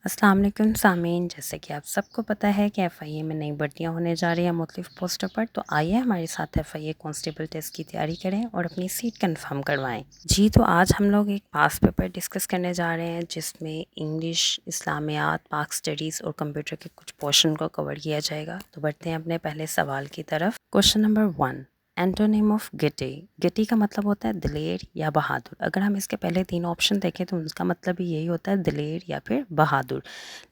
अस्सलाम वालेकुम सामीन, जैसे कि आप सबको पता है कि एफआईए में नई भर्तियां होने जा रही हैं मुख्तलिफ पोस्टों पर। तो आइए हमारे साथ एफआईए कांस्टेबल टेस्ट की तैयारी करें और अपनी सीट कंफर्म करवाएं। जी, तो आज हम लोग एक पास पेपर डिस्कस करने जा रहे हैं जिसमें इंग्लिश, इस्लामियात, पाक स्टडीज़ और कंप्यूटर के कुछ पोर्शन को कवर किया जाएगा। तो बढ़ते हैं अपने पहले सवाल की तरफ। क्वेश्चन नंबर 1, एंटोनिम ऑफ गिटी। गिटी का मतलब होता है दिलेर या बहादुर। अगर हम इसके पहले 3 ऑप्शन देखें तो उनका मतलब भी यही होता है, दिलेर या फिर बहादुर।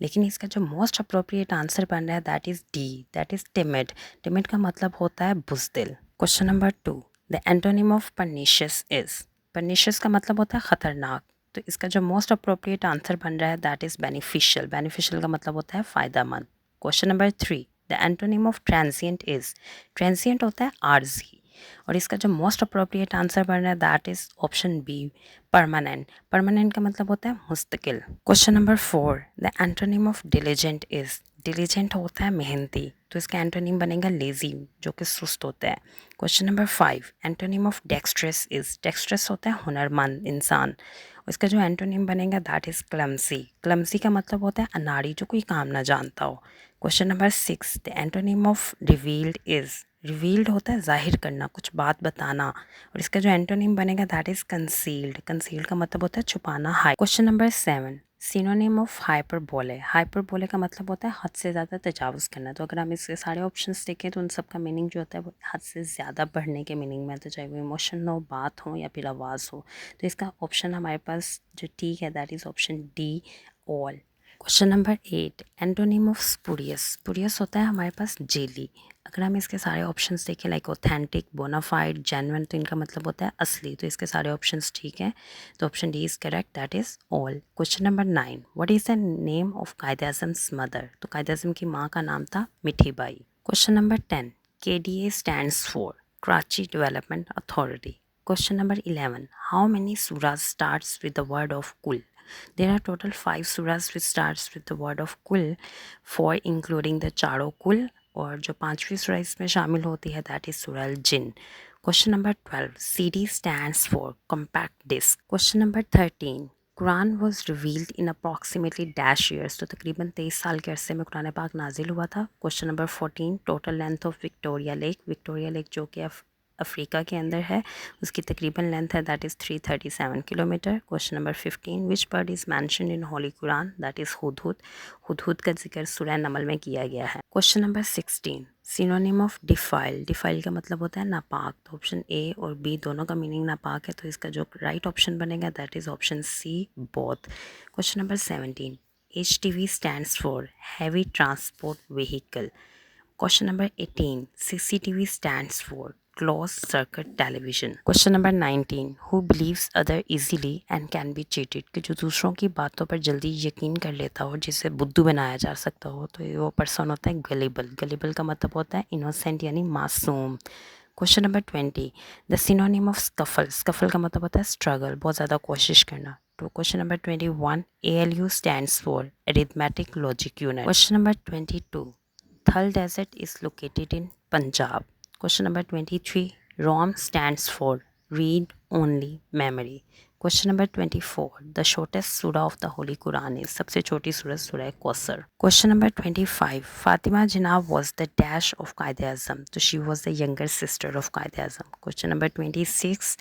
लेकिन इसका जो मोस्ट अप्रोप्रिएट आंसर बन रहा है that is D, that is timid. Timid का मतलब होता है बुज़दिल। Question number 2, the antonym of pernicious is. Pernicious का मतलब होता है ख़तरनाक। तो इसका जो मोस्ट अप्रोप्रिएट आंसर बन रहा है दैट इज़ बेनिफिशियल। बेनिफिशियल का मतलब होता है फ़ायदेमंद। Question number 3, the antonym of transient is. Transient होता है आर्जी और इसका जो मोस्ट अप्रोप्रिएट आंसर बन रहा है that is option B, permanent. Permanent का मतलब होता है मुस्तकिल। Question number 4, the antonym of diligent is. Diligent होता है मेहनती, तो इसका एंटोनिम बनेगा लेजी, जो कि सुस्त होता है। Question number 5, antonym of dextrous is. Dextrous होता है हुनरमंद इंसान और इसका जो एंटोनिम बनेगा दैट इज क्लमसी। क्लमसी का मतलब होता है अनाड़ी, जो कोई काम ना जानता हो। Question number 6, the antonym of revealed is. Revealed होता है जाहिर करना, कुछ बात बताना और इसका जो एंटोनिम बनेगा दैट इज कंसील्ड। कंसील्ड का मतलब होता है छुपाना, hide. Question number 7, synonym of hyperbole. Hyperbole का मतलब होता है हद से ज़्यादा तजावुज़ करना। तो अगर हम इसके सारे ऑप्शंस देखें तो उन सब का मीनिंग जो होता है वो हद से ज़्यादा बढ़ने के मीनिंग में, तो चाहे वो इमोशन हो, बात हो या फिर आवाज़ हो। तो इसका ऑप्शन हमारे पास जो ठीक है that is option D, all. Question number 8, antonym of spurious. Spurious होता है हमारे पास जेली। अगर हम इसके सारे ऑप्शंस देखें लाइक ऑथेंटिक, बोनाफाइड, जेन्युइन, तो इनका मतलब होता है असली। तो इसके सारे ऑप्शंस ठीक हैं, तो option D is correct, that is all. Question number 9, what is the name of Quaid Azam's mother. तो कायद आज़म की माँ का नाम था Mithi Bai. Question number 10, KDA stands for Karachi development authority. Question number 11, how many surahs starts with the word of qul. There are total 5 surahs which starts with the word of Kul, 4 including the चारों कुल, और जो 5वीं सूरह इसमें शामिल होती है that is surah al jinn. Question number 12, CD stands for compact disc। क्वेश्चन नंबर 13, Quran was revealed in approximately dash years. तो तकरीबन 23 साल के अरसे में कुरान पाक नाजिल हुआ था। Question number 14, total length of Victoria lake. Victoria lake जो कि अफ्रीका के अंदर है, उसकी तकरीबन लेंथ है that is 337 kilometre. Question number 15, which bird is mentioned in Holi Quran, that is Hudhud. Hudhud का जिक्र सूरह नमल में किया गया है। Question number 16, synonym of defile. Defile का मतलब होता है नापाक। तो ऑप्शन ए और बी दोनों का मीनिंग नापाक है, तो इसका जो राइट ऑप्शन बनेगा that is option C, both. Question number 17, HTV stands for heavy transport vehicle. Question number 18, CCTV stands for closed circuit television. Question number 19, who believes other easily and can be cheated। कि जो दूसरों की बातों पर जल्दी यकीन कर लेता हो, जिसे बुद्धू बनाया जा सकता हो, तो ये वो पर्सन होता है गलिबल। गलिबल का मतलब होता है इनोसेंट यानी मासूम। Question number 20, the synonym of scuffle. Scuffle का मतलब होता है स्ट्रगल, बहुत ज़्यादा कोशिश करना। तो question number 21, ALU stands for arithmetic logic unit। Question number 22, Thal Desert is located in Punjab। Question number 23, ROM stands for Read Only Memory। Question number 24, the shortest surah of the Holy Quran is। सबसे छोटी सूरह सूरह Kausar. Question number 25, Fatima Jinnah was the dash of Qaid-e-Azam। So she was the younger sister of Qaid-e-Azam। Question number 26,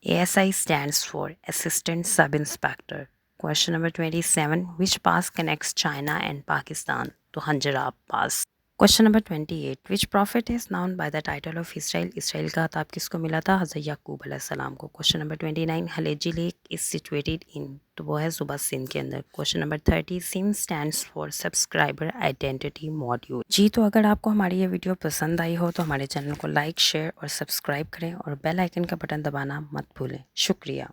ASI stands for Assistant Sub Inspector। Question number 27, which pass connects China and Pakistan? तो Khunjerab pass. Question number 28, which prophet is known by the title of Israel. Israel का खिताब किसको मिला था? हज़रत याकूब अलैहिस्सलाम को। Question number 29, Haleji lake is situated in, तो वो है सुबह सिंध के अंदर। Question number 30, SIM stands for subscriber identity module. जी, तो अगर आपको हमारी ये वीडियो पसंद आई हो तो हमारे चैनल को लाइक, शेयर और सब्सक्राइब करें और बेल आइकन का बटन दबाना मत भूलें। शुक्रिया।